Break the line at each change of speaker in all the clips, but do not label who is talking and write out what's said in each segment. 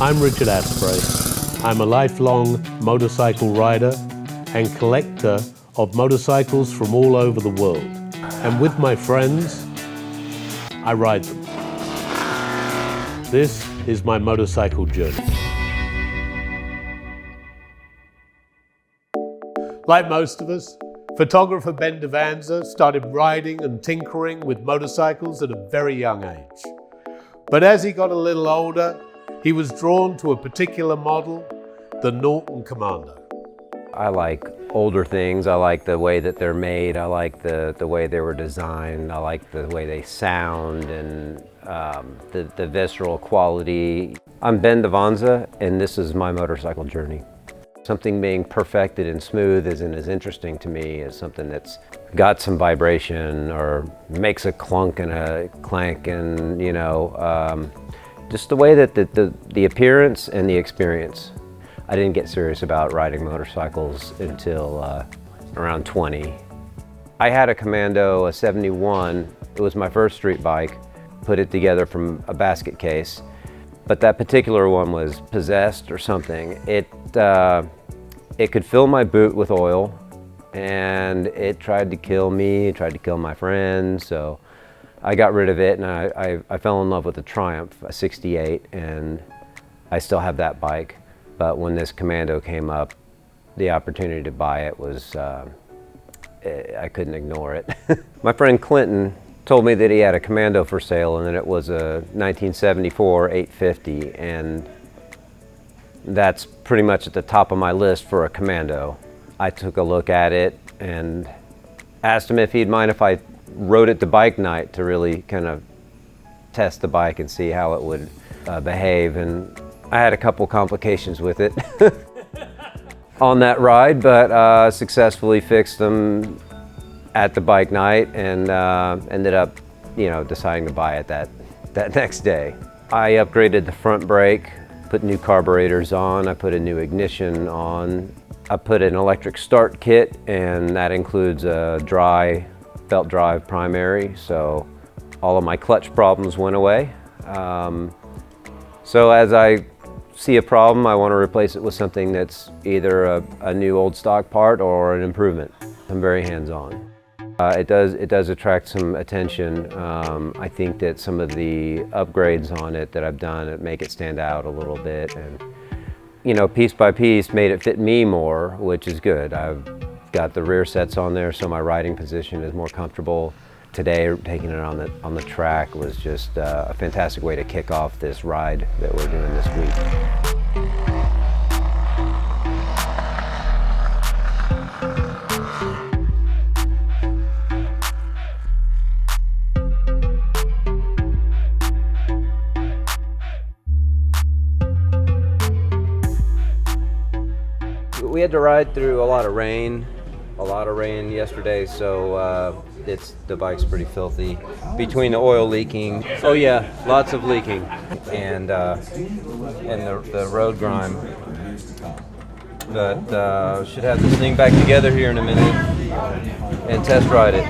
I'm Richard Asprey. I'm a lifelong motorcycle rider and collector of motorcycles from all over the world. And with my friends, I ride them. This is my motorcycle journey. Like most of us, photographer Ben Devanza started riding and tinkering with motorcycles at a very young age. But as he got a little older, he was drawn to a particular model, the Norton Commando.
I like older things. I like the way that they're made. I like the way they were designed. I like the way they sound and the visceral quality. I'm Ben Devanza, and this is my motorcycle journey. Something being perfected and smooth isn't as interesting to me as something that's got some vibration or makes a clunk and a clank, and just the way that the appearance and the experience. I didn't get serious about riding motorcycles until around 20. I had a Commando, a 71. It was my first street bike. Put it together from a basket case. But that particular one was possessed or something. It could fill my boot with oil, and it tried to kill me, it tried to kill my friends, so I got rid of it, and I fell in love with the Triumph, a 68, and I still have that bike. But when this Commando came up, the opportunity to buy it was, I couldn't ignore it. My friend Clinton told me that he had a Commando for sale, and that it was a 1974 850, and that's pretty much at the top of my list for a Commando. I took a look at it and asked him if he'd mind if I rode it to bike night to really kind of test the bike and see how it would behave. And I had a couple complications with it on that ride, but successfully fixed them at the bike night, and ended up, deciding to buy it that next day. I upgraded the front brake, put new carburetors on, I put a new ignition on, I put an electric start kit, and that includes a belt drive primary, so all of my clutch problems went away. So as I see a problem, I want to replace it with something that's either a new old stock part or an improvement. I'm very hands-on. It does attract some attention. I think that some of the upgrades on it that I've done make it stand out a little bit, and piece by piece made it fit me more, which is good. I've got the rear sets on there, so my riding position is more comfortable. Today, taking it on the track was just a fantastic way to kick off this ride that we're doing this week. We had to ride through a lot of rain yesterday, so the bike's pretty filthy. Between the oil leaking, oh yeah, lots of leaking, and the road grime. But should have this thing back together here in a minute and test ride it.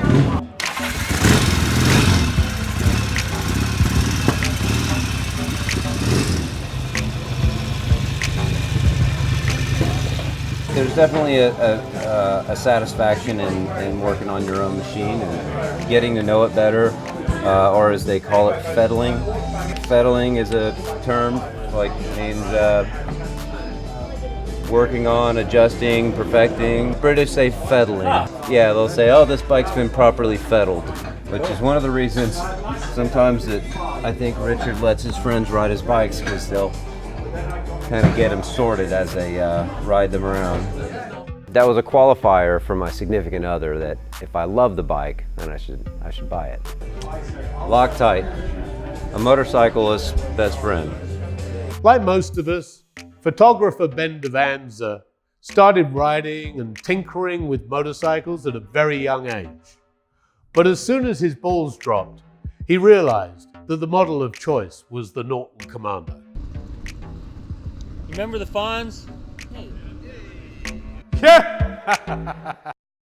There's definitely a satisfaction in working on your own machine and getting to know it better, or as they call it, fettling. Fettling is a term, means working on, adjusting, perfecting. British say fettling. Yeah, they'll say, oh, this bike's been properly fettled, which is one of the reasons sometimes that I think Richard lets his friends ride his bikes, because they'll kind of get them sorted as they ride them around. That was a qualifier for my significant other, that if I love the bike, then I should buy it. Loctite, a motorcyclist's best friend.
Like most of us, photographer Ben Devanza started riding and tinkering with motorcycles at a very young age. But as soon as his balls dropped, he realized that the model of choice was the Norton Commando.
Remember the Fonz?
Yeah!